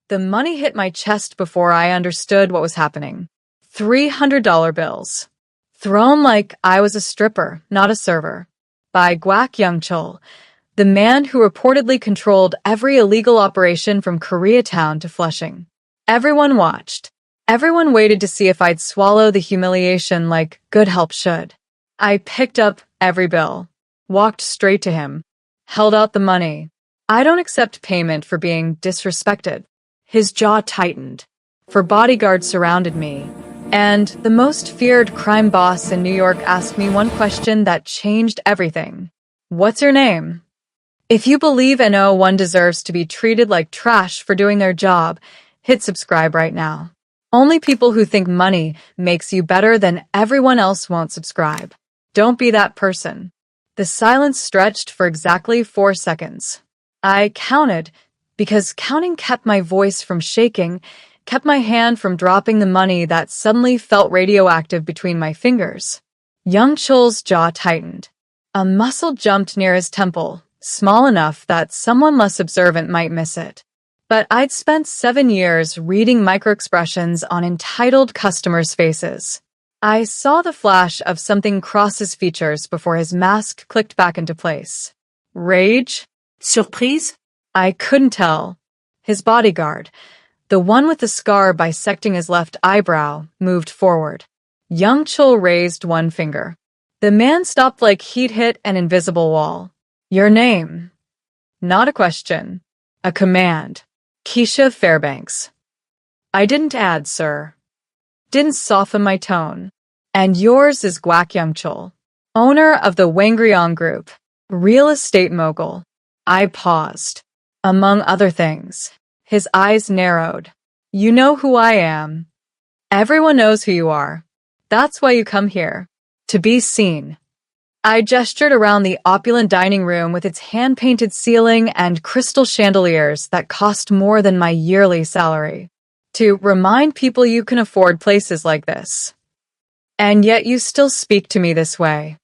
The money hit my chest before I understood what was happening. $300 bills. Thrown like I was a stripper, not a server. By Gwak Youngchul, the man who reportedly controlled every illegal operation from Koreatown to Flushing. Everyone watched. Everyone waited to see if I'd swallow the humiliation like good help should. I picked up every bill, walked straight to him, held out the money. I don't accept payment for being disrespected. His jaw tightened. For bodyguards surrounded me, and the most feared crime boss in New York asked me one question that changed everything. What's your name? If you believe and know one deserves to be treated like trash for doing their job, hit subscribe right now. Only people who think money makes you better than everyone else won't subscribe. Don't be that person. The silence stretched for exactly 4 seconds. I counted, because counting kept my voice from shaking, kept my hand from dropping the money that suddenly felt radioactive between my fingers. Youngchul's jaw tightened. A muscle jumped near his temple, small enough that someone less observant might miss it. But I'd spent 7 years reading microexpressions on entitled customers' faces. I saw the flash of something cross his features before his mask clicked back into place. Rage? Surprise? I couldn't tell. His bodyguard, the one with the scar bisecting his left eyebrow, moved forward. Youngchul raised one finger. The man stopped like he'd hit an invisible wall. Your name? Not a question. A command. Keisha Fairbanks. I didn't add, sir. Didn't soften my tone. And yours is Gwak Youngchul, owner of the Wangryong Group, real estate mogul. I paused. Among other things, his eyes narrowed. You know who I am. Everyone knows who you are. That's why you come here. To be seen. I gestured around the opulent dining room with its hand-painted ceiling and crystal chandeliers that cost more than my yearly salary. To remind people you can afford places like this. And yet you still speak to me this way.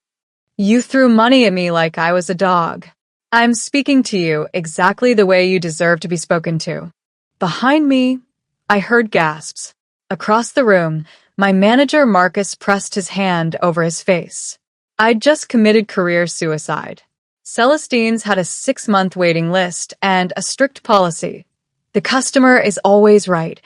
You threw money at me like I was a dog. I'm speaking to you exactly the way you deserve to be spoken to. Behind me, I heard gasps. Across the room, my manager Marcus pressed his hand over his face. I'd just committed career suicide. Celestine's had a 6-month waiting list and a strict policy. The customer is always right,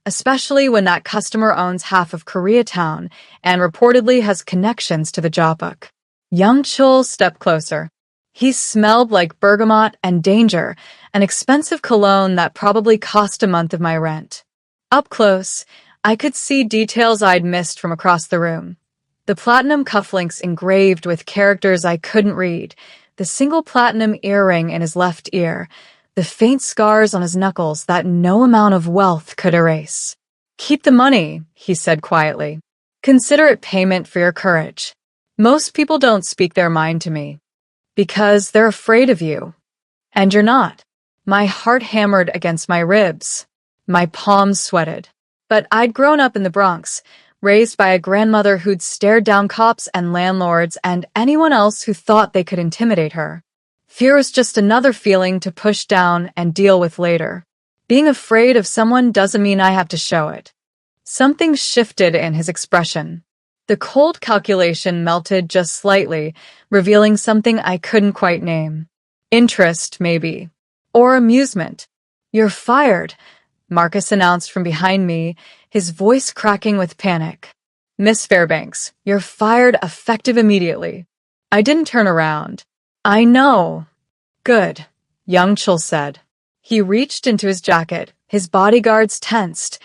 especially when that customer owns half of Koreatown and reportedly has connections to the job book. Youngchul stepped closer. He smelled like bergamot and danger, an expensive cologne that probably cost a month of my rent. Up close, I could see details I'd missed from across the room. The platinum cufflinks engraved with characters I couldn't read, the single platinum earring in his left ear, the faint scars on his knuckles that no amount of wealth could erase. Keep the money, he said quietly. Consider it payment for your courage. Most people don't speak their mind to me. Because they're afraid of you. And you're not. My heart hammered against my ribs. My palms sweated. But I'd grown up in the Bronx, raised by a grandmother who'd stared down cops and landlords and anyone else who thought they could intimidate her. Fear was just another feeling to push down and deal with later. Being afraid of someone doesn't mean I have to show it. Something shifted in his expression. The cold calculation melted just slightly, revealing something I couldn't quite name. Interest, maybe. Or amusement. You're fired, Marcus announced from behind me, his voice cracking with panic. Miss Fairbanks, you're fired effective immediately. I didn't turn around. I know. Good, Youngchul said. He reached into his jacket, his bodyguards tensed,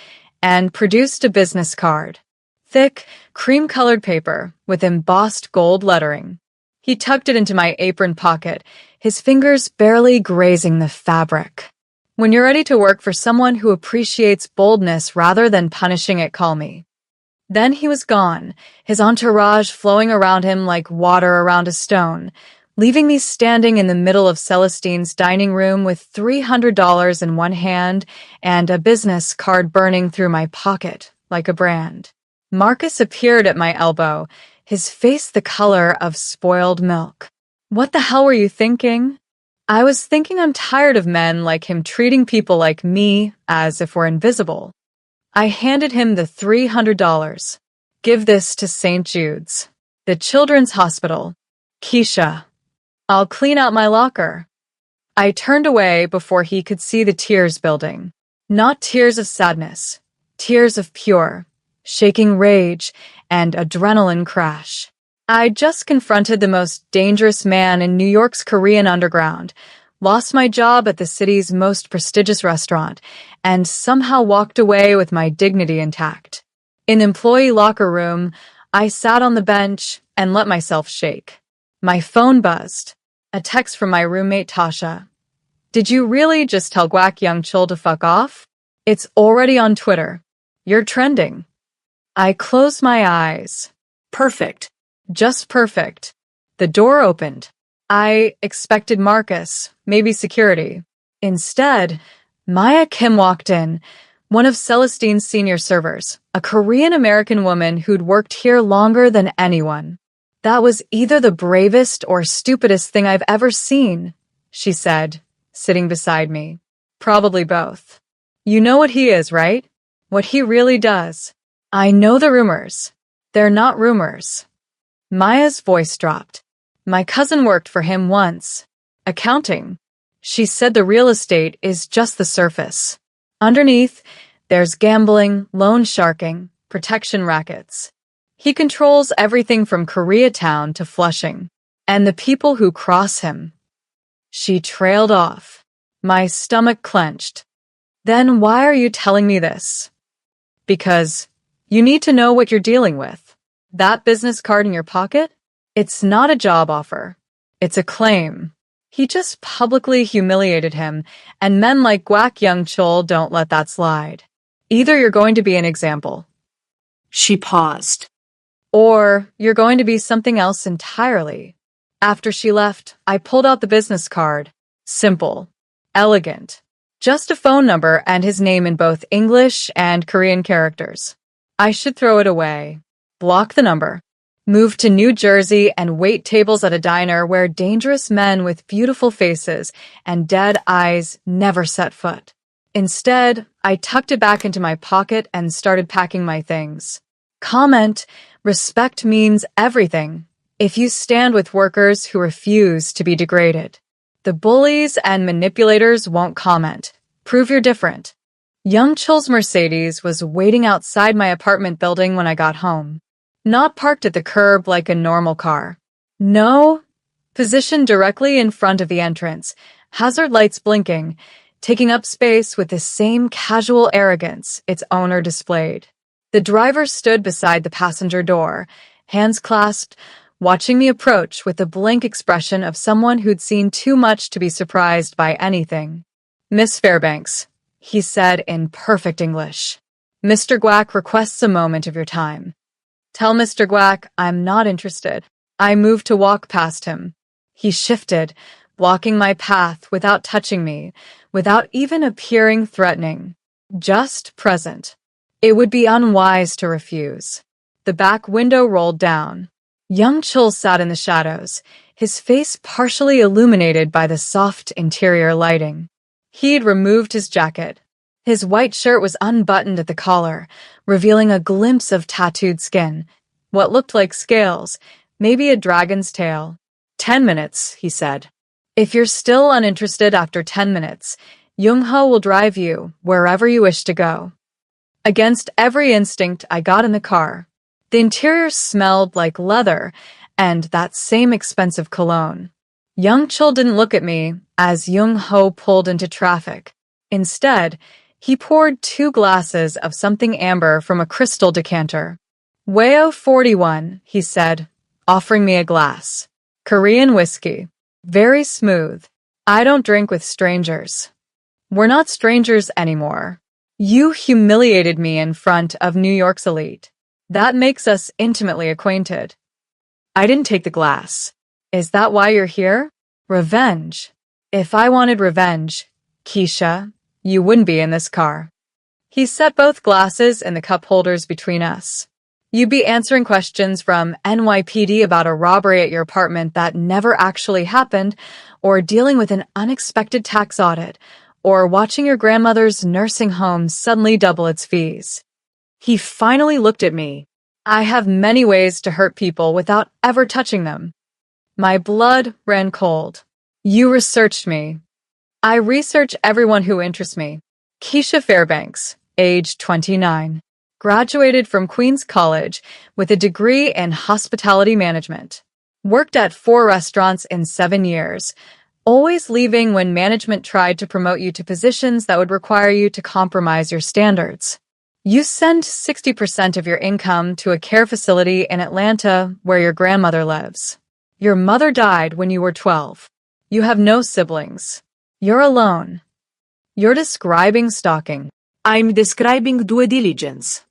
and produced a business card. Thick, cream-colored paper with embossed gold lettering. He tucked it into my apron pocket, his fingers barely grazing the fabric. When you're ready to work for someone who appreciates boldness rather than punishing it, call me. Then he was gone, his entourage flowing around him like water around a stone, leaving me standing in the middle of Celestine's dining room with $300 in one hand and a business card burning through my pocket like a brand. Marcus appeared at my elbow, his face the color of spoiled milk. What the hell were you thinking? I was thinking I'm tired of men like him treating people like me as if we're invisible. I handed him the $300. Give this to St. Jude's. The Children's Hospital. Keisha. I'll clean out my locker. I turned away before he could see the tears building. Not tears of sadness. Tears of pure, shaking rage and adrenaline crash. I'd just confronted the most dangerous man in New York's Korean underground, lost my job at the city's most prestigious restaurant, and somehow walked away with my dignity intact. In the employee locker room, I sat on the bench and let myself shake. My phone buzzed. A text from my roommate Tasha. Did you really just tell Gwak Young Chul to fuck off? It's already on Twitter. You're trending. I closed my eyes. Perfect. Just perfect. The door opened. I expected Marcus, maybe security. Instead, Maya Kim walked in, one of Celestine's senior servers, a Korean-American woman who'd worked here longer than anyone. That was either the bravest or stupidest thing I've ever seen, she said, sitting beside me. Probably both. You know what he is, right? What he really does. I know the rumors. They're not rumors. Maya's voice dropped. My cousin worked for him once. Accounting. She said the real estate is just the surface. Underneath, there's gambling, loan sharking, protection rackets. He controls everything from Koreatown to Flushing, and the people who cross him. She trailed off. My stomach clenched. Then why are you telling me this? Because you need to know what you're dealing with. That business card in your pocket? It's not a job offer. It's a claim. He just publicly humiliated him, and men like Gwak Young Chul don't let that slide. Either you're going to be an example. She paused. Or you're going to be something else entirely. After she left, I pulled out the business card. Simple. Elegant. Just a phone number and his name in both English and Korean characters. I should throw it away. Block the number. Move to New Jersey and wait tables at a diner where dangerous men with beautiful faces and dead eyes never set foot. Instead, I tucked it back into my pocket and started packing my things. Comment, respect means everything if you stand with workers who refuse to be degraded. The bullies and manipulators won't comment. Prove you're different. Young Chul's Mercedes was waiting outside my apartment building when I got home. Not parked at the curb like a normal car. No, positioned directly in front of the entrance, hazard lights blinking, taking up space with the same casual arrogance its owner displayed. The driver stood beside the passenger door, hands clasped, watching me approach with the blank expression of someone who'd seen too much to be surprised by anything. Miss Fairbanks, he said in perfect English. Mr. Gwak requests a moment of your time. Tell Mr. Gwak I'm not interested. I moved to walk past him. He shifted, blocking my path without touching me, without even appearing threatening. Just present. It would be unwise to refuse. The back window rolled down. Young Chul sat in the shadows, his face partially illuminated by the soft interior lighting. He'd removed his jacket. His white shirt was unbuttoned at the collar, revealing a glimpse of tattooed skin, what looked like scales, maybe a dragon's tail. 10 minutes, he said. If you're still uninterested after 10 minutes, Jung-ho will drive you wherever you wish to go. Against every instinct, I got in the car. The interior smelled like leather and that same expensive cologne. Young Chul didn't look at me as Jung-ho pulled into traffic. Instead, he poured 2 glasses of something amber from a crystal decanter. Weo 41, he said, offering me a glass. Korean whiskey. Very smooth. I don't drink with strangers. We're not strangers anymore. You humiliated me in front of New York's elite. That makes us intimately acquainted. I didn't take the glass. Is that why you're here? Revenge. If I wanted revenge, Keisha, you wouldn't be in this car. He set both glasses in the cup holders between us. You'd be answering questions from NYPD about a robbery at your apartment that never actually happened, or dealing with an unexpected tax audit, or watching your grandmother's nursing home suddenly double its fees. He finally looked at me. I have many ways to hurt people without ever touching them. My blood ran cold. You researched me. I research everyone who interests me. Keisha Fairbanks, age 29. Graduated from Queens College with a degree in hospitality management. Worked at 4 restaurants in 7 years, always leaving when management tried to promote you to positions that would require you to compromise your standards. You send 60% of your income to a care facility in Atlanta where your grandmother lives. Your mother died when you were 12. You have no siblings. You're alone. You're describing stalking. I'm describing due diligence.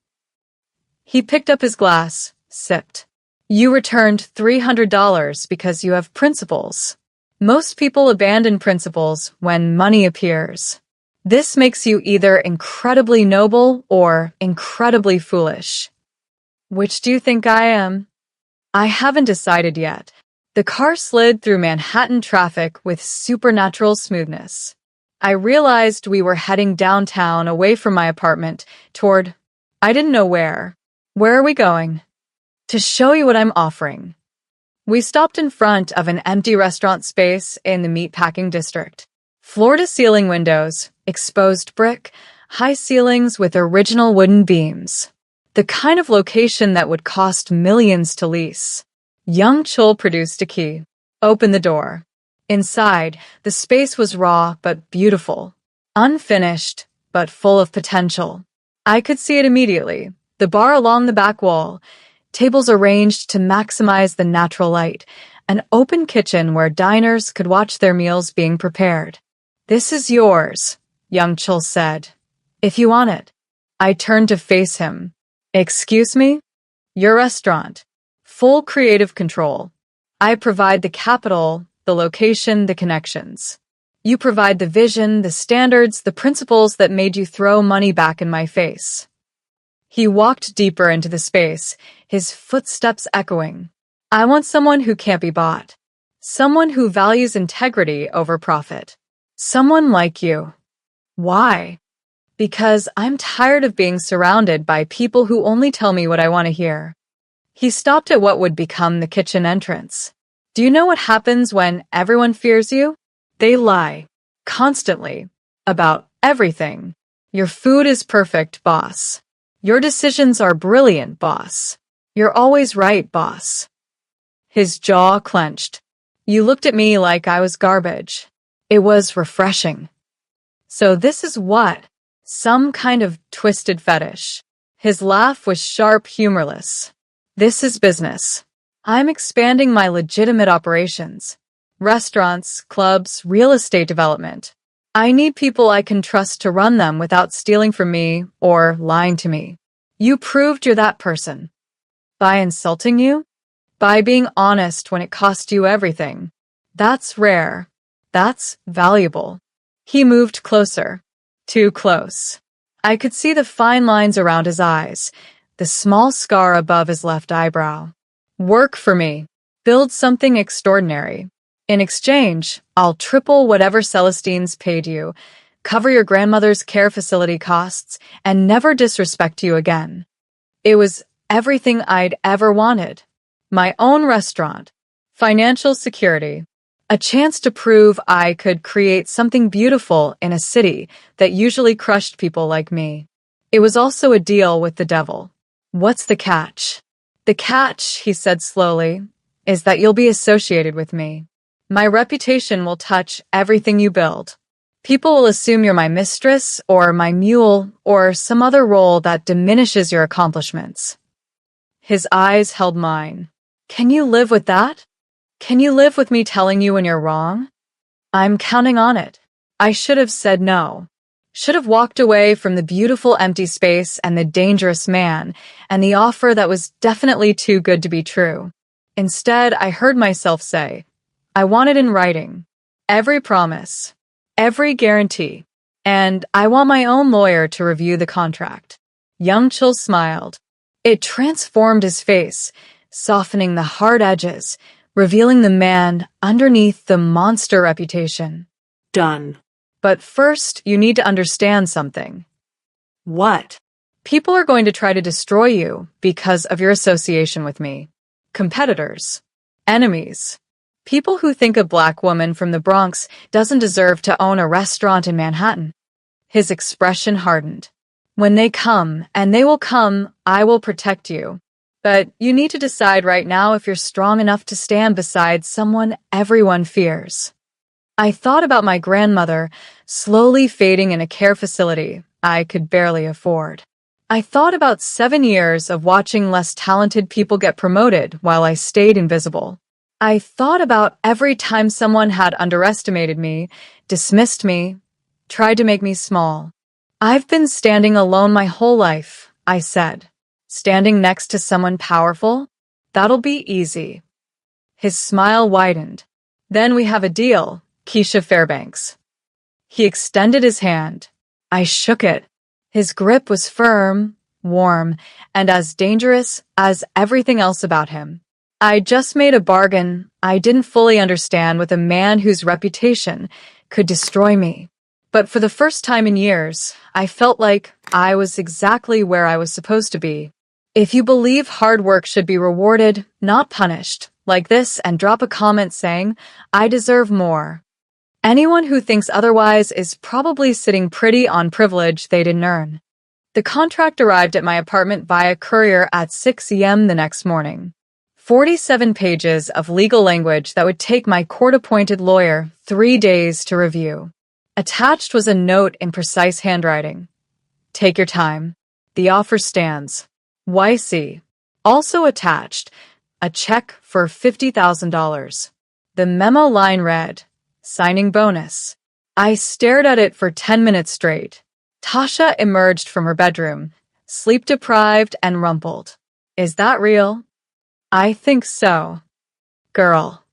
He picked up his glass, sipped. You returned $300 because you have principles. Most people abandon principles when money appears. This makes you either incredibly noble or incredibly foolish. Which do you think I am? I haven't decided yet. The car slid through Manhattan traffic with supernatural smoothness. I realized we were heading downtown away from my apartment toward, I didn't know where. Where are we going? To show you what I'm offering. We stopped in front of an empty restaurant space in the meatpacking district. Floor-to-ceiling windows, exposed brick, high ceilings with original wooden beams. The kind of location that would cost millions to lease. Young Chul produced a key. Opened the door. Inside, the space was raw but beautiful. Unfinished, but full of potential. I could see it immediately. The bar along the back wall, tables arranged to maximize the natural light, an open kitchen where diners could watch their meals being prepared. This is yours, young Chul said. If you want it. I turned to face him. Excuse me? Your restaurant. Full creative control. I provide the capital, the location, the connections. You provide the vision, the standards, the principles that made you throw money back in my face. He walked deeper into the space, his footsteps echoing. I want someone who can't be bought. Someone who values integrity over profit. Someone like you. Why? Because I'm tired of being surrounded by people who only tell me what I want to hear. He stopped at what would become the kitchen entrance. Do you know what happens when everyone fears you? They lie. Constantly. About everything. Your food is perfect, boss. Your decisions are brilliant, boss. You're always right, boss. His jaw clenched. You looked at me like I was garbage. It was refreshing. So this is what? Some kind of twisted fetish. His laugh was sharp, humorless. This is business. I'm expanding my legitimate operations. Restaurants, clubs, real estate development. I need people I can trust to run them without stealing from me or lying to me. You proved you're that person. By insulting you? By being honest when it cost you everything. That's rare. That's valuable. He moved closer. Too close. I could see the fine lines around his eyes, the small scar above his left eyebrow. Work for me. Build something extraordinary. In exchange, I'll triple whatever Celestines paid you, cover your grandmother's care facility costs, and never disrespect you again. It was everything I'd ever wanted. My own restaurant. Financial security. A chance to prove I could create something beautiful in a city that usually crushed people like me. It was also a deal with the devil. What's the catch? The catch, he said slowly, is that you'll be associated with me. My reputation will touch everything you build. People will assume you're my mistress or my mule or some other role that diminishes your accomplishments. His eyes held mine. Can you live with that? Can you live with me telling you when you're wrong? I'm counting on it. I should have said no. Should have walked away from the beautiful empty space and the dangerous man and the offer that was definitely too good to be true. Instead, I heard myself say, I want it in writing. Every promise. Every guarantee. And I want my own lawyer to review the contract. Young Chul smiled. It transformed his face, softening the hard edges, revealing the man underneath the monster reputation. Done. But first, you need to understand something. What? People are going to try to destroy you because of your association with me. Competitors. Enemies. People who think a black woman from the Bronx doesn't deserve to own a restaurant in Manhattan. His expression hardened. When they come, and they will come, I will protect you. But you need to decide right now if you're strong enough to stand beside someone everyone fears. I thought about my grandmother slowly fading in a care facility I could barely afford. I thought about 7 years of watching less talented people get promoted while I stayed invisible. I thought about every time someone had underestimated me, dismissed me, tried to make me small. I've been standing alone my whole life, I said. Standing next to someone powerful? That'll be easy. His smile widened. Then we have a deal, Keisha Fairbanks. He extended his hand. I shook it. His grip was firm, warm, and as dangerous as everything else about him. I just made a bargain I didn't fully understand with a man whose reputation could destroy me. But for the first time in years, I felt like I was exactly where I was supposed to be. If you believe hard work should be rewarded, not punished, like this, and drop a comment saying, I deserve more. Anyone who thinks otherwise is probably sitting pretty on privilege they didn't earn. The contract arrived at my apartment via courier at 6 a.m. the next morning. 47 pages of legal language that would take my court-appointed lawyer 3 days to review. Attached was a note in precise handwriting. Take your time. The offer stands. YC. Also attached, a check for $50,000. The memo line read, signing bonus. I stared at it for 10 minutes straight. Tasha emerged from her bedroom, sleep-deprived and rumpled. Is that real? I think so. Girl.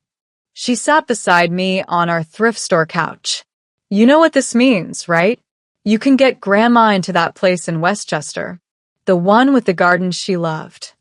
She sat beside me on our thrift store couch. You know what this means, right? You can get Grandma into that place in Westchester. The one with the garden she loved.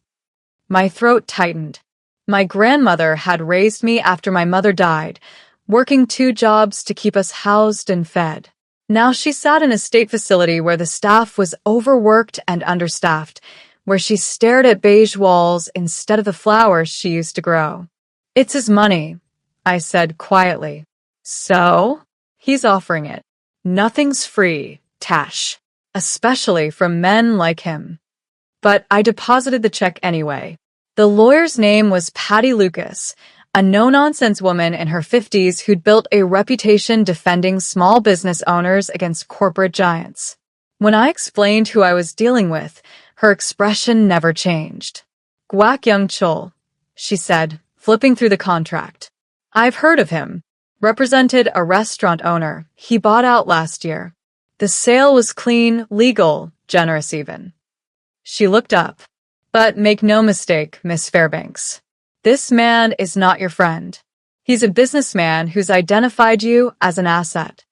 My throat tightened. My grandmother had raised me after my mother died, working 2 jobs to keep us housed and fed. Now she sat in a state facility where the staff was overworked and understaffed, where she stared at beige walls instead of the flowers she used to grow. It's his money, I said quietly. So? He's offering it. Nothing's free, Tash, especially from men like him. But I deposited the check anyway. The lawyer's name was Patty Lucas, a no-nonsense woman in her 50s who'd built a reputation defending small business owners against corporate giants. When I explained who I was dealing with, her expression never changed. Gwak Young Chul, she said, flipping through the contract. I've heard of him. Represented a restaurant owner he bought out last year. The sale was clean, legal, generous even. She looked up. But make no mistake, Miss Fairbanks. This man is not your friend. He's a businessman who's identified you as an asset.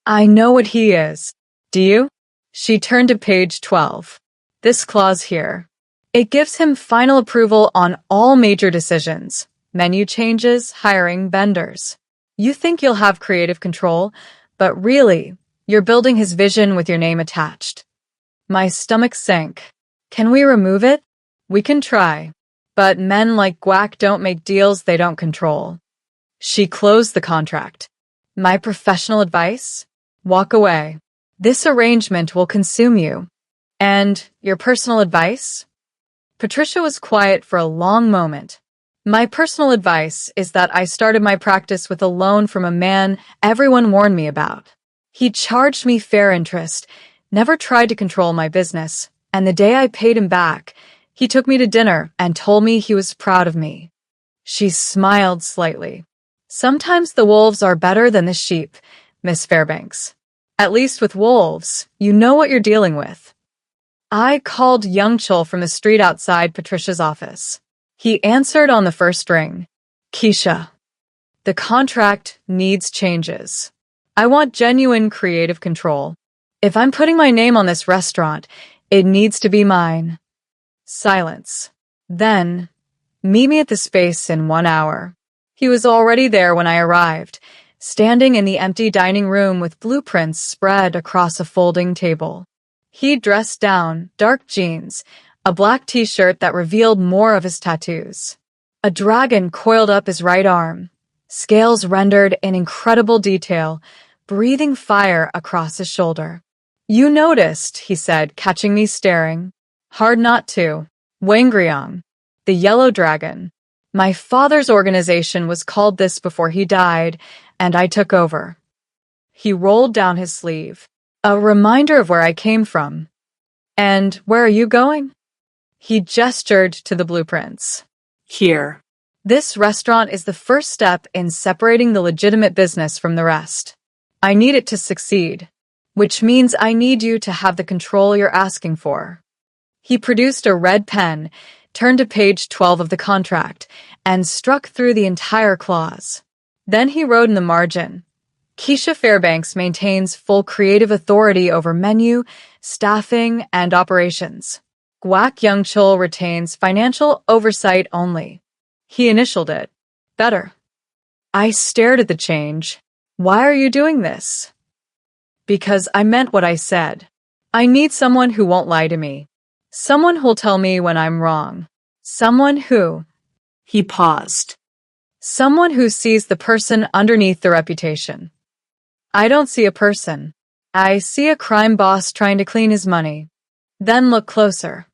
I know what he is. Do you? She turned to page 12. This clause here. It gives him final approval on all major decisions. Menu changes, hiring vendors. You think you'll have creative control, but really, you're building his vision with your name attached. My stomach sank. Can we remove it? We can try. But men like Gwak don't make deals they don't control. She closed the contract. My professional advice? Walk away. This arrangement will consume you. And your personal advice? Patricia was quiet for a long moment. My personal advice is that I started my practice with a loan from a man everyone warned me about. He charged me fair interest, never tried to control my business, and the day I paid him back, he took me to dinner and told me he was proud of me. She smiled slightly. Sometimes the wolves are better than the sheep, Miss Fairbanks. At least with wolves, you know what you're dealing with. I called Young Chul from the street outside Patricia's office. He answered on the first ring. Keisha. The contract needs changes. I want genuine creative control. If I'm putting my name on this restaurant, it needs to be mine. Silence. Then, meet me at the space in 1 hour. He was already there when I arrived, standing in the empty dining room with blueprints spread across a folding table. He dressed down, dark jeans, a black t-shirt that revealed more of his tattoos. A dragon coiled up his right arm, scales rendered in incredible detail, breathing fire across his shoulder. "You noticed," he said, catching me staring. "Hard not to. Wangryong, the yellow dragon. My father's organization was called this before he died, and I took over." He rolled down his sleeve. "A reminder of where I came from." "And where are you going?" He gestured to the blueprints. "Here." "This restaurant is the first step in separating the legitimate business from the rest. I need it to succeed, which means I need you to have the control you're asking for." He produced a red pen, turned to page 12 of the contract, and struck through the entire clause. Then he wrote in the margin, "Keisha Fairbanks maintains full creative authority over menu, staffing, and operations. Gwak Young-chul retains financial oversight only." He initialed it. Better. I stared at the change. "Why are you doing this?" "Because I meant what I said. I need someone who won't lie to me. Someone who'll tell me when I'm wrong. Someone who—" He paused. "Someone who sees the person underneath the reputation. I don't see a person. I see a crime boss trying to clean his money." "Then look closer."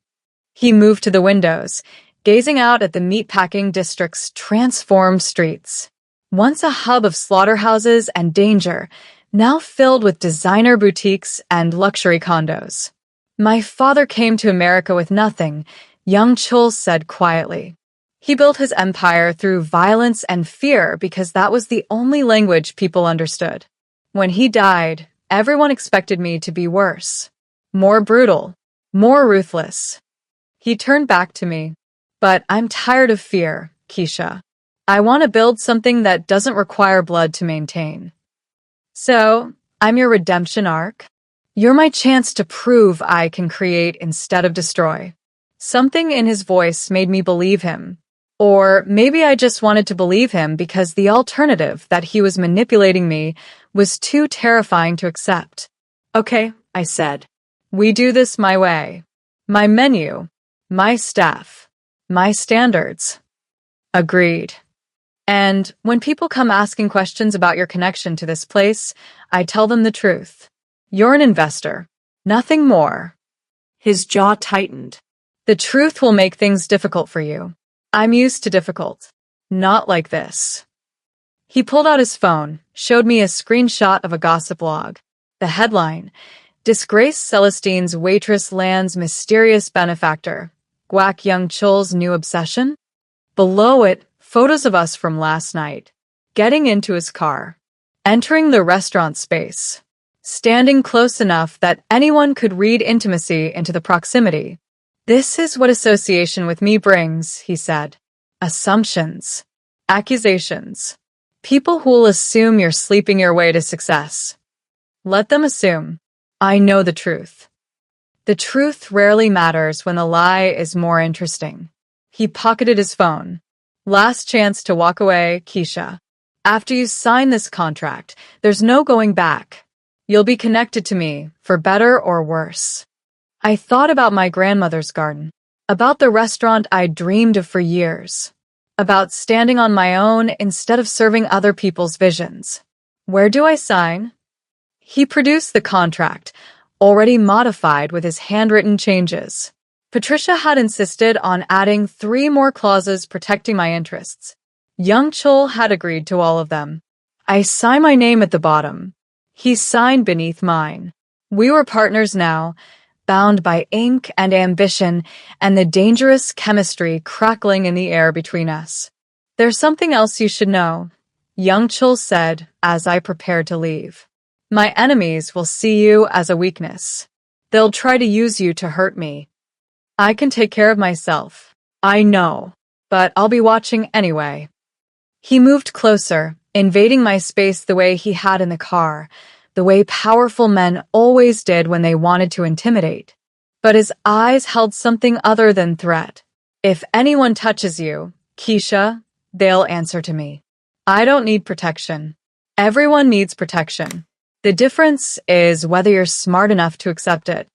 He moved to the windows, gazing out at the meatpacking district's transformed streets. Once a hub of slaughterhouses and danger, now filled with designer boutiques and luxury condos. "My father came to America with nothing," Young-chul said quietly. "He built his empire through violence and fear because that was the only language people understood. When he died, everyone expected me to be worse. More brutal. More ruthless." He turned back to me. "But I'm tired of fear, Keisha. I want to build something that doesn't require blood to maintain. So, I'm your redemption arc. You're my chance to prove I can create instead of destroy." Something in his voice made me believe him. Or maybe I just wanted to believe him because the alternative, that he was manipulating me, was too terrifying to accept. "Okay," I said. "We do this my way. My menu. My staff. My standards." "Agreed. And when people come asking questions about your connection to this place, I tell them the truth. You're an investor. Nothing more." His jaw tightened. "The truth will make things difficult for you. I'm used to difficult. Not like this." He pulled out his phone, showed me a screenshot of a gossip log. The headline, "Disgraced Celestine's Waitress lands mysterious benefactor. Gwak Young-chul's new obsession?" Below it, photos of us from last night. Getting into his car. Entering the restaurant space. Standing close enough that anyone could read intimacy into the proximity. "This is what association with me brings," he said. "Assumptions. Accusations. People who'll assume you're sleeping your way to success. Let them assume. I know the truth. The truth rarely matters when the lie is more interesting." He pocketed his phone. "Last chance to walk away, Keisha. After you sign this contract, there's no going back. You'll be connected to me, for better or worse." I thought about my grandmother's garden, about the restaurant I'd dreamed of for years, about standing on my own instead of serving other people's visions. "Where do I sign?" He produced the contract, already modified with his handwritten changes. Patricia had insisted on adding 3 more clauses protecting my interests. Young-chul had agreed to all of them. I signed my name at the bottom. He signed beneath mine. We were partners now, bound by ink and ambition and the dangerous chemistry crackling in the air between us. "There's something else you should know," Young-chul said as I prepared to leave. "My enemies will see you as a weakness. They'll try to use you to hurt me. I can take care of myself. I know, but I'll be watching anyway." He moved closer, invading my space the way he had in the car, the way powerful men always did when they wanted to intimidate. But his eyes held something other than threat. "If anyone touches you, Keisha, they'll answer to me." I don't need protection. Everyone needs protection. The difference is whether you're smart enough to accept it.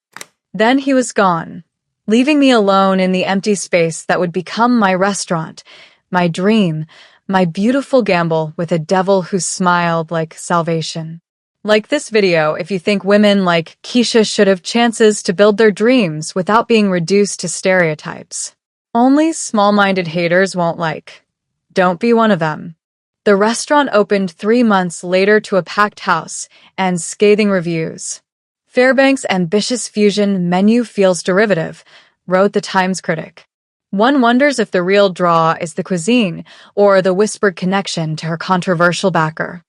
Then he was gone, leaving me alone in the empty space that would become my restaurant, my dream, my beautiful gamble with a devil who smiled like salvation. Like this video if you think women like Keisha should have chances to build their dreams without being reduced to stereotypes. Only small-minded haters won't like. Don't be one of them. The restaurant opened 3 months later to a packed house and scathing reviews. Fairbank's ambitious fusion menu feels derivative, wrote the Times critic. One wonders if the real draw is the cuisine or the whispered connection to her controversial backer.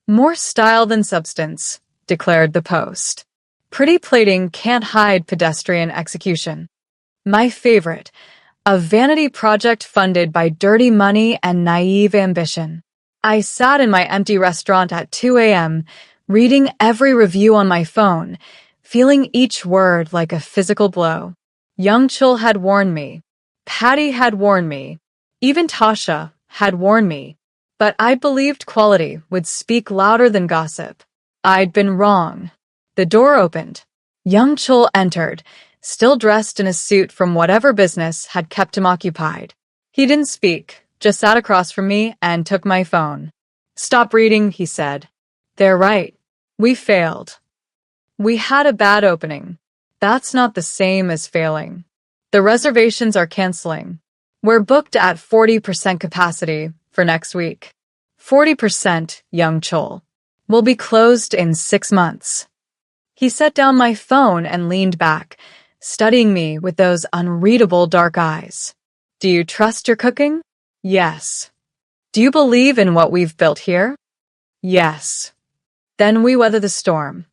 More style than substance, declared the Post. Pretty plating can't hide pedestrian execution. My favorite, a vanity project funded by dirty money and naive ambition. I sat in my empty restaurant at 2 a.m., reading every review on my phone, feeling each word like a physical blow. Young Chul had warned me. Patty had warned me. Even Tasha had warned me. But I believed quality would speak louder than gossip. I'd been wrong. The door opened. Young Chul entered, still dressed in a suit from whatever business had kept him occupied. He didn't speak, just sat across from me and took my phone. Stop reading, he said. They're right. We failed. We had a bad opening. That's not the same as failing. The reservations are canceling. We're booked at 40% capacity for next week. 40%, young Chul. We'll be closed in 6 months. He set down my phone and leaned back, studying me with those unreadable dark eyes. Do you trust your cooking? Yes. Do you believe in what we've built here? Yes. Then we weather the storm.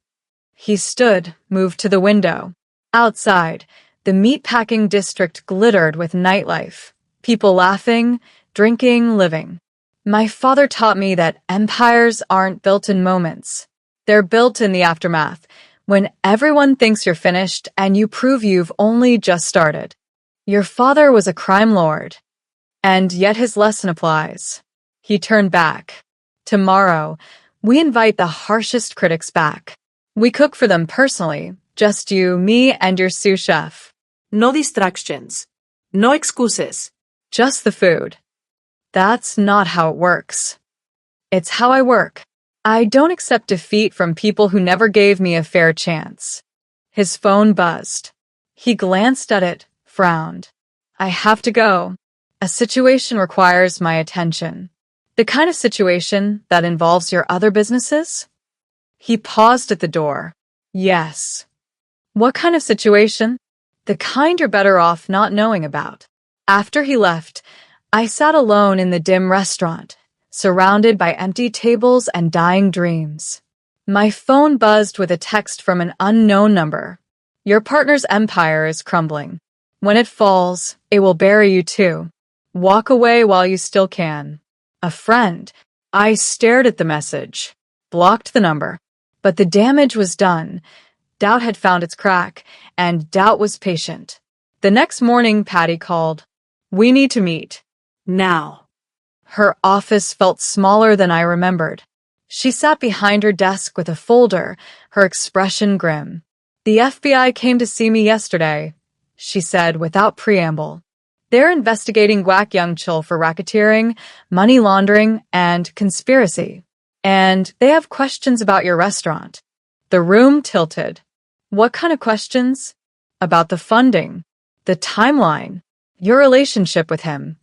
He stood, moved to the window. Outside, the meatpacking district glittered with nightlife. People laughing, drinking, living. My father taught me that empires aren't built in moments. They're built in the aftermath, when everyone thinks you're finished and you prove you've only just started. Your father was a crime lord. And yet his lesson applies. He turned back. Tomorrow, we invite the harshest critics back. We cook for them personally, just you, me, and your sous chef. No distractions. No excuses. Just the food. That's not how it works. It's how I work. I don't accept defeat from people who never gave me a fair chance. His phone buzzed. He glanced at it, frowned. I have to go. A situation requires my attention. The kind of situation that involves your other businesses? He paused at the door. Yes. What kind of situation? The kind you're better off not knowing about. After he left, I sat alone in the dim restaurant, surrounded by empty tables and dying dreams. My phone buzzed with a text from an unknown number. Your partner's empire is crumbling. When it falls, it will bury you too. Walk away while you still can. A friend. I stared at the message, blocked the number. But the damage was done. Doubt had found its crack, and doubt was patient. The next morning, Patty called. We need to meet. Now. Her office felt smaller than I remembered. She sat behind her desk with a folder, her expression grim. The FBI came to see me yesterday, she said without preamble. They're investigating Guak Young Chul for racketeering, money laundering, and conspiracy. And they have questions about your restaurant. The room tilted. What kind of questions? About the funding, the timeline, your relationship with him.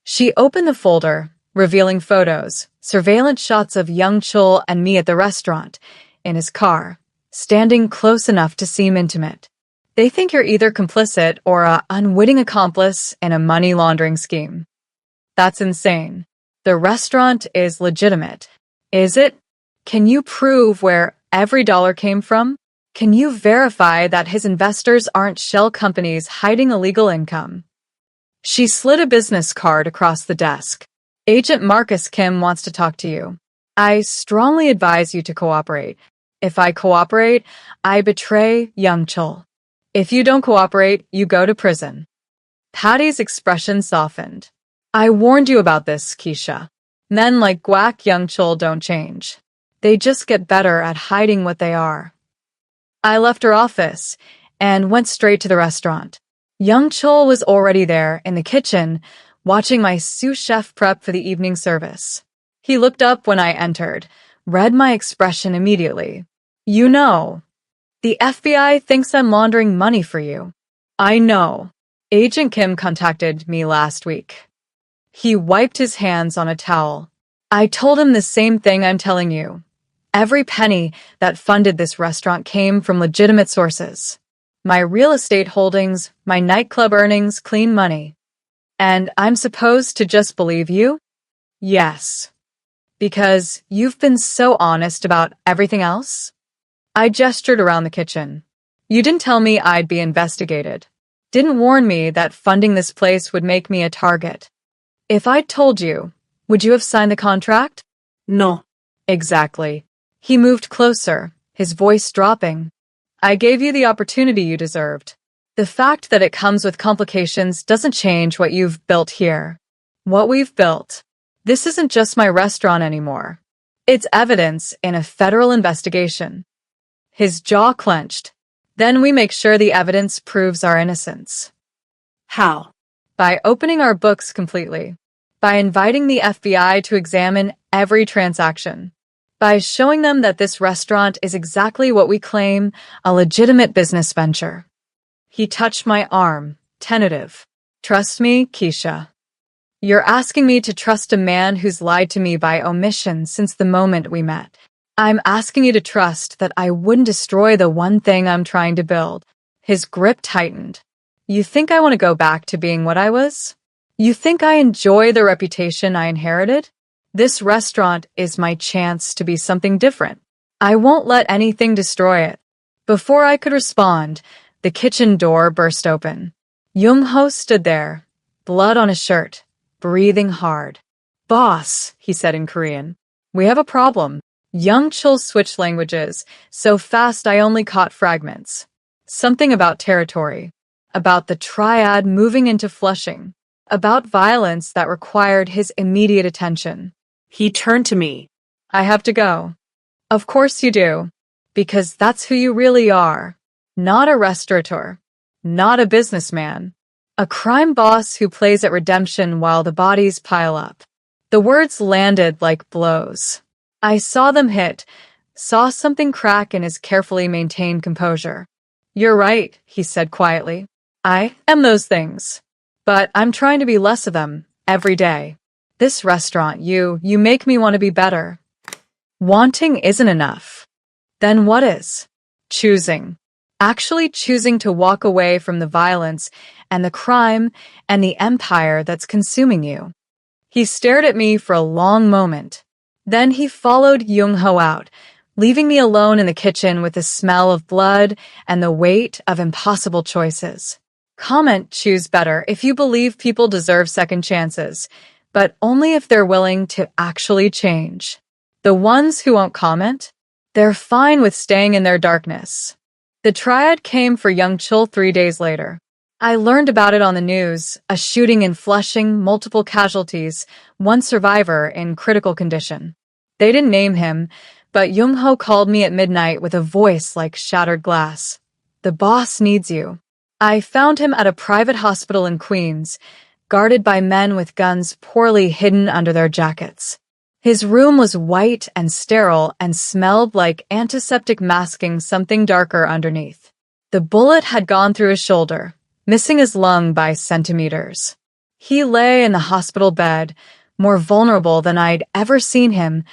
She opened the folder, revealing photos, surveillance shots of Young Chul and me at the restaurant, in his car, standing close enough to seem intimate. They think you're either complicit or an unwitting accomplice in a money laundering scheme. That's insane. The restaurant is legitimate. Is it? Can you prove where every dollar came from? Can you verify that his investors aren't shell companies hiding illegal income? She slid a business card across the desk. Agent Marcus Kim wants to talk to you. I strongly advise you to cooperate. If I cooperate, I betray Young Chul. If you don't cooperate, you go to prison. Patty's expression softened. I warned you about this, Keisha. Men like Guak Young Chul don't change. They just get better at hiding what they are. I left her office and went straight to the restaurant. Young Chul was already there in the kitchen, watching my sous chef prep for the evening service. He looked up when I entered, read my expression immediately. You know, the FBI thinks I'm laundering money for you. I know. Agent Kim contacted me last week. He wiped his hands on a towel. I told him the same thing I'm telling you. Every penny that funded this restaurant came from legitimate sources. My real estate holdings, my nightclub earnings, clean money. And I'm supposed to just believe you? Yes. Because you've been so honest about everything else? I gestured around the kitchen. You didn't tell me I'd be investigated. Didn't warn me that funding this place would make me a target. If I'd told you, would you have signed the contract? No. Exactly. He moved closer, his voice dropping. I gave you the opportunity you deserved. The fact that it comes with complications doesn't change what you've built here. What we've built. This isn't just my restaurant anymore. It's evidence in a federal investigation. His jaw clenched. Then we make sure the evidence proves our innocence. How? By opening our books completely. By inviting the FBI to examine every transaction. By showing them that this restaurant is exactly what we claim, a legitimate business venture. He touched my arm, tentative. Trust me, Keisha. You're asking me to trust a man who's lied to me by omission since the moment we met. I'm asking you to trust that I wouldn't destroy the one thing I'm trying to build. His grip tightened. You think I want to go back to being what I was? You think I enjoy the reputation I inherited? This restaurant is my chance to be something different. I won't let anything destroy it. Before I could respond, the kitchen door burst open. Jung-ho stood there, blood on his shirt, breathing hard. Boss, he said in Korean, we have a problem. Young Chul switched languages, so fast I only caught fragments. Something about territory, about the triad moving into Flushing, about violence that required his immediate attention. He turned to me. I have to go. Of course you do, because that's who you really are. Not a restaurateur, not a businessman, a crime boss who plays at redemption while the bodies pile up. The words landed like blows. I saw them hit, saw something crack in his carefully maintained composure. You're right, he said quietly. I am those things. But I'm trying to be less of them, every day. This restaurant, you make me want to be better. Wanting isn't enough. Then what is? Choosing. Actually choosing to walk away from the violence and the crime and the empire that's consuming you. He stared at me for a long moment. Then he followed Jung-ho out, leaving me alone in the kitchen with the smell of blood and the weight of impossible choices. Choose better if you believe people deserve second chances, but only if they're willing to actually change. The ones who won't comment, they're fine with staying in their darkness. The triad came for Young Chul 3 days later. I learned about it on the news, a shooting in Flushing, multiple casualties, one survivor in critical condition. They didn't name him, but Jung-ho called me at midnight with a voice like shattered glass. The boss needs you. I found him at a private hospital in Queens, guarded by men with guns poorly hidden under their jackets. His room was white and sterile and smelled like antiseptic masking something darker underneath. The bullet had gone through his shoulder, missing his lung by centimeters. He lay in the hospital bed, more vulnerable than I'd ever seen him,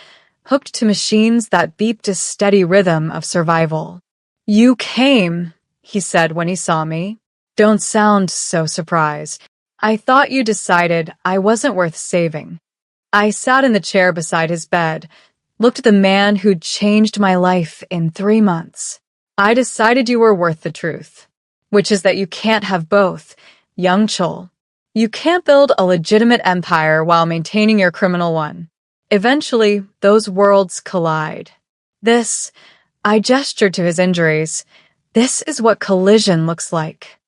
hooked to machines that beeped a steady rhythm of survival. You came, he said when he saw me. Don't sound so surprised. I thought you decided I wasn't worth saving. I sat in the chair beside his bed, looked at the man who'd changed my life in 3 months. I decided you were worth the truth. Which is that you can't have both, Young Chul. You can't build a legitimate empire while maintaining your criminal one. Eventually, those worlds collide. I gestured to his injuries. This is what collision looks like.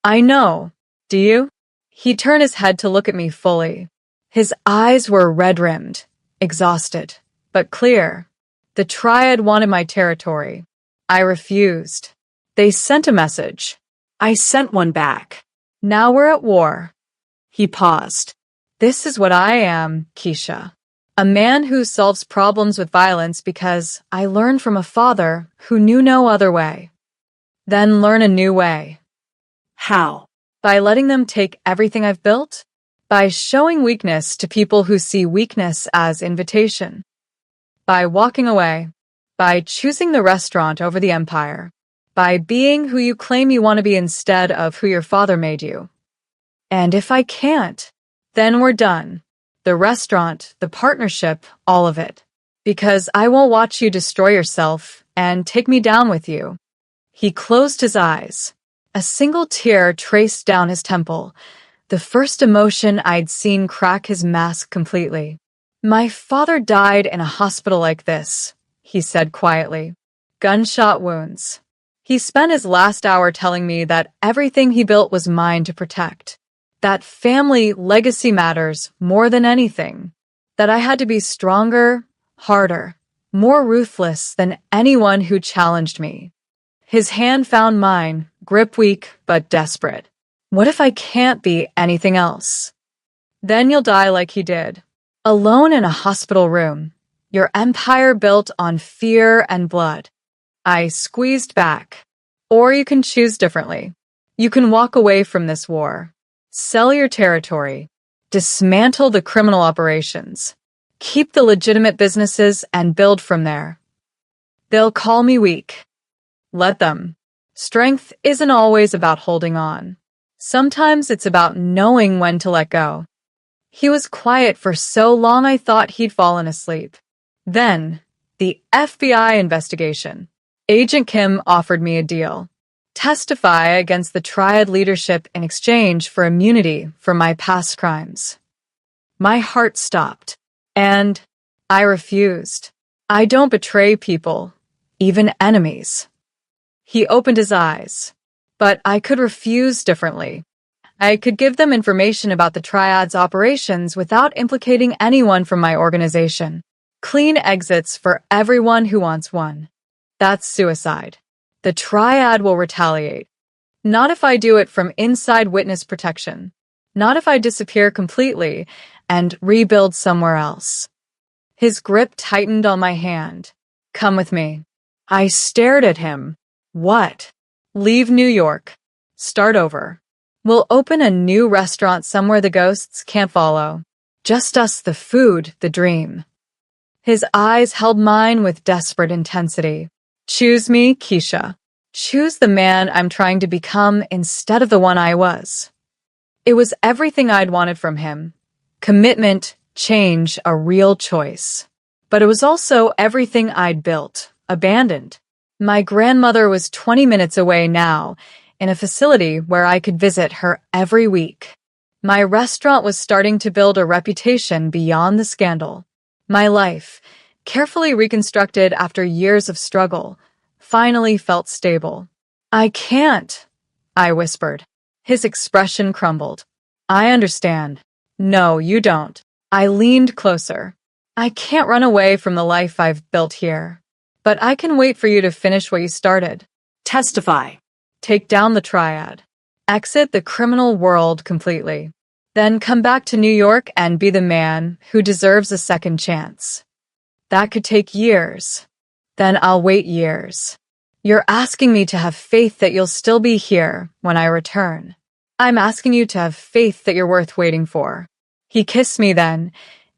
I know. Do you? He turned his head to look at me fully. His eyes were red-rimmed, exhausted, but clear. The triad wanted my territory. I refused. They sent a message. I sent one back. Now we're at war. He paused. This is what I am, Keisha. A man who solves problems with violence because I learned from a father who knew no other way. Then learn a new way. How? By letting them take everything I've built? By showing weakness to people who see weakness as invitation. By walking away. By choosing the restaurant over the empire. By being who you claim you want to be instead of who your father made you. And if I can't, then we're done. The restaurant, the partnership, all of it. Because I won't watch you destroy yourself and take me down with you. He closed his eyes. A single tear traced down his temple, the first emotion I'd seen crack his mask completely. My father died in a hospital like this, he said quietly. Gunshot wounds. He spent his last hour telling me that everything he built was mine to protect. That family legacy matters more than anything. That I had to be stronger, harder, more ruthless than anyone who challenged me. His hand found mine, grip weak but desperate. What if I can't be anything else? Then you'll die like he did. Alone in a hospital room. Your empire built on fear and blood. I squeezed back. Or you can choose differently. You can walk away from this war. Sell your territory. Dismantle the criminal operations. Keep the legitimate businesses and build from there. They'll call me weak. Let them. Strength isn't always about holding on. Sometimes it's about knowing when to let go. He was quiet for so long I thought he'd fallen asleep. Then, the FBI investigation. Agent Kim offered me a deal. Testify against the triad leadership in exchange for immunity from my past crimes. My heart stopped. And I refused. I don't betray people, even enemies. He opened his eyes. But I could refuse differently. I could give them information about the triad's operations without implicating anyone from my organization. Clean exits for everyone who wants one. That's suicide. The triad will retaliate. Not if I do it from inside witness protection. Not if I disappear completely and rebuild somewhere else. His grip tightened on my hand. Come with me. I stared at him. What? Leave New York. Start over. We'll open a new restaurant somewhere the ghosts can't follow. Just us, the food, the dream. His eyes held mine with desperate intensity. Choose me, Keisha. Choose the man I'm trying to become instead of the one I was. It was everything I'd wanted from him. Commitment, change, a real choice. But it was also everything I'd built, abandoned. My grandmother was 20 minutes away now, in a facility where I could visit her every week. My restaurant was starting to build a reputation beyond the scandal. My life, carefully reconstructed after years of struggle, finally felt stable. I can't, I whispered. His expression crumbled. I understand. No, you don't. I leaned closer. I can't run away from the life I've built here. But I can wait for you to finish what you started. Testify. Take down the triad. Exit the criminal world completely. Then come back to New York and be the man who deserves a second chance. That could take years. Then I'll wait years. You're asking me to have faith that you'll still be here when I return. I'm asking you to have faith that you're worth waiting for. He kissed me then,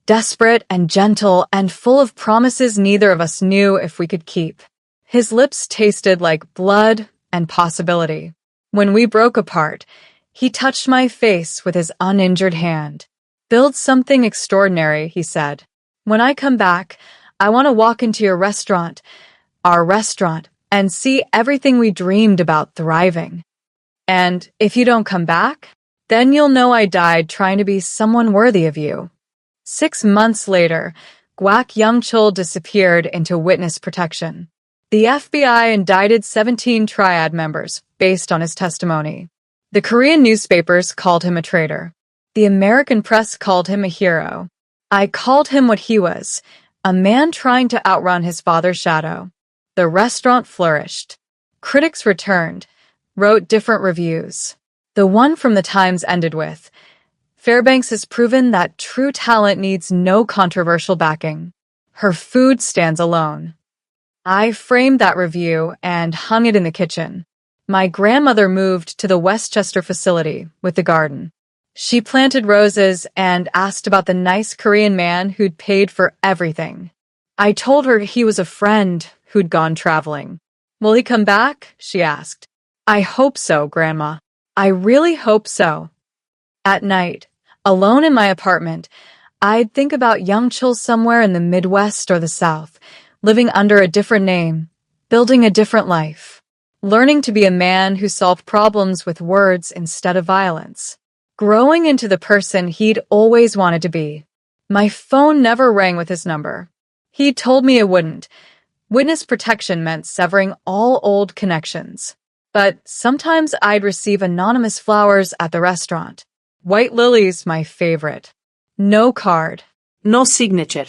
desperate and gentle and full of promises neither of us knew if we could keep. His lips tasted like blood and possibility. When we broke apart, he touched my face with his uninjured hand. Build something extraordinary, he said. When I come back, I want to walk into your restaurant, our restaurant, and see everything we dreamed about thriving. And if you don't come back, then you'll know I died trying to be someone worthy of you. 6 months later, Gwak Young-chul disappeared into witness protection. The FBI indicted 17 triad members based on his testimony. The Korean newspapers called him a traitor. The American press called him a hero. I called him what he was, a man trying to outrun his father's shadow. The restaurant flourished. Critics returned, wrote different reviews. The one from the Times ended with, "Fairbanks has proven that true talent needs no controversial backing. Her food stands alone." I framed that review and hung it in the kitchen. My grandmother moved to the Westchester facility with the garden. She planted roses and asked about the nice Korean man who'd paid for everything. I told her he was a friend who'd gone traveling. "Will he come back?" she asked. "I hope so, Grandma. I really hope so." At night, alone in my apartment, I'd think about young Chul somewhere in the Midwest or the South, living under a different name, building a different life, learning to be a man who solved problems with words instead of violence, growing into the person he'd always wanted to be. My phone never rang with his number. He told me it wouldn't. Witness protection meant severing all old connections. But sometimes I'd receive anonymous flowers at the restaurant. White lilies, my favorite. No card. No signature.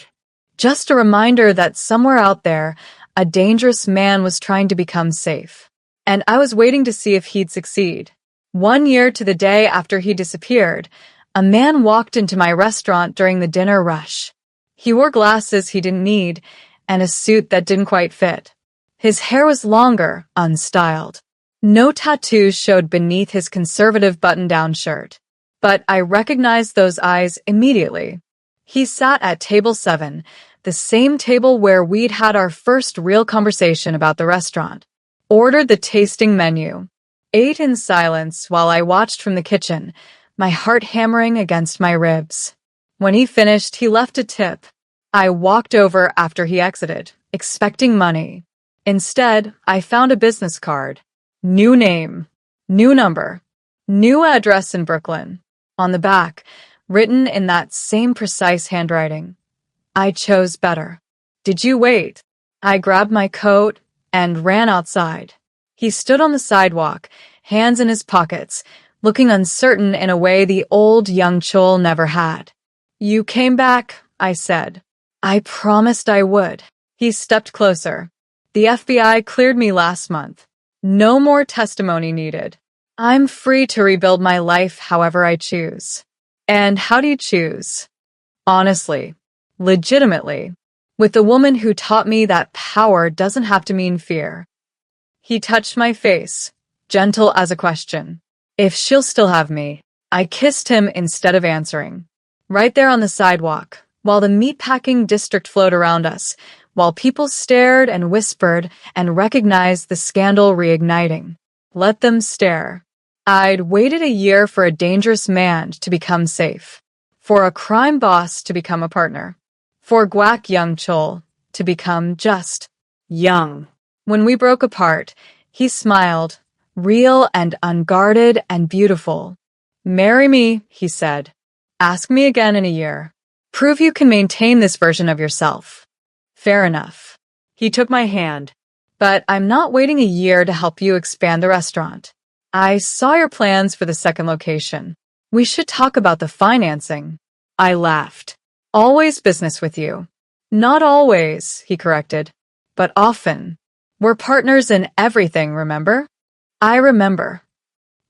Just a reminder that somewhere out there, a dangerous man was trying to become safe. And I was waiting to see if he'd succeed. 1 year to the day after he disappeared, a man walked into my restaurant during the dinner rush. He wore glasses he didn't need and a suit that didn't quite fit. His hair was longer, unstyled. No tattoos showed beneath his conservative button-down shirt. But I recognized those eyes immediately. He sat at table 7, the same table where we'd had our first real conversation about the restaurant. Ordered the tasting menu. Ate in silence while I watched from the kitchen, my heart hammering against my ribs. When he finished, he left a tip. I walked over after he exited, expecting money. Instead, I found a business card. New name, new number, new address in Brooklyn. On the back, written in that same precise handwriting. I chose better. "Did you wait?" I grabbed my coat and ran outside. He stood on the sidewalk, hands in his pockets, looking uncertain in a way the old young Chol never had. "You came back," I said. "I promised I would." He stepped closer. "The FBI cleared me last month. No more testimony needed. I'm free to rebuild my life however I choose." And how do you choose? Honestly, legitimately, with the woman who taught me that power doesn't have to mean fear. He touched my face, gentle as a question. If she'll still have me. I kissed him instead of answering. Right there on the sidewalk, while the meatpacking district flowed around us, while people stared and whispered and recognized the scandal reigniting. Let them stare. I'd waited a year for a dangerous man to become safe, for a crime boss to become a partner, for Guac Young Chol to become just young. When we broke apart, he smiled, real and unguarded and beautiful. "Marry me," he said. "Ask me again in a year. Prove you can maintain this version of yourself." Fair enough. He took my hand. "But I'm not waiting a year to help you expand the restaurant. I saw your plans for the second location. We should talk about the financing." I laughed. "Always business with you." "Not always," he corrected, "but often. We're partners in everything, remember?" I remember.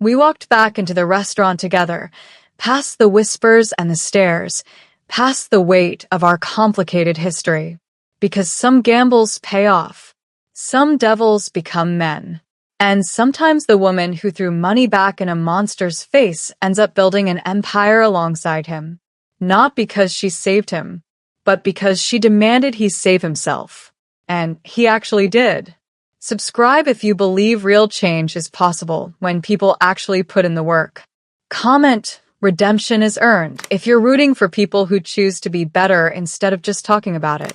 We walked back into the restaurant together, past the whispers and the stares, past the weight of our complicated history. Because some gambles pay off. Some devils become men. And sometimes the woman who threw money back in a monster's face ends up building an empire alongside him. Not because she saved him, but because she demanded he save himself. And he actually did. Subscribe if you believe real change is possible when people actually put in the work. Comment, redemption is earned, if you're rooting for people who choose to be better instead of just talking about it.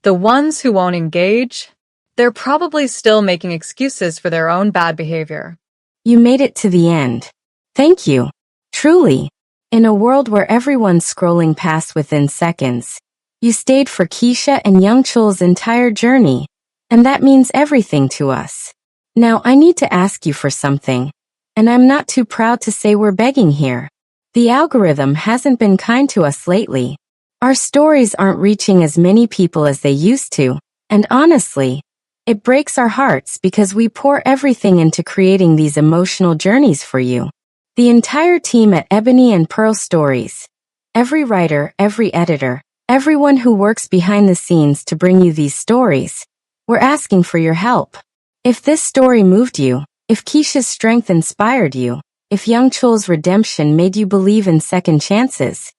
The ones who won't engage, they're probably still making excuses for their own bad behavior. You made it to the end. Thank you. Truly. In a world where everyone's scrolling past within seconds, you stayed for Keisha and Young Chul's entire journey, and that means everything to us. Now I need to ask you for something, and I'm not too proud to say we're begging here. The algorithm hasn't been kind to us lately. Our stories aren't reaching as many people as they used to, and honestly, it breaks our hearts because we pour everything into creating these emotional journeys for you. The entire team at Ebony and Pearl Stories, every writer, every editor, everyone who works behind the scenes to bring you these stories, we're asking for your help. If this story moved you, if Keisha's strength inspired you, if Young Chul's redemption made you believe in second chances,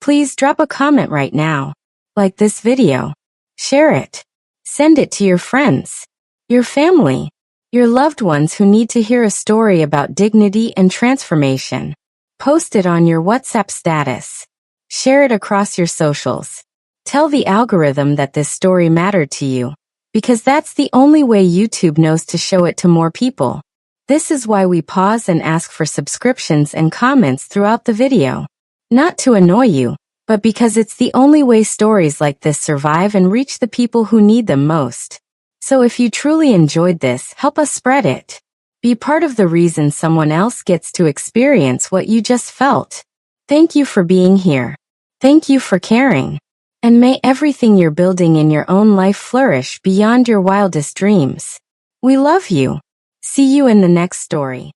please drop a comment right now. Like this video. Share it. Send it to your friends, your family, your loved ones who need to hear a story about dignity and transformation. Post it on your WhatsApp status. Share it across your socials. Tell the algorithm that this story mattered to you, because that's the only way YouTube knows to show it to more people. This is why we pause and ask for subscriptions and comments throughout the video. Not to annoy you, but because it's the only way stories like this survive and reach the people who need them most. So if you truly enjoyed this, help us spread it. Be part of the reason someone else gets to experience what you just felt. Thank you for being here. Thank you for caring. And may everything you're building in your own life flourish beyond your wildest dreams. We love you. See you in the next story.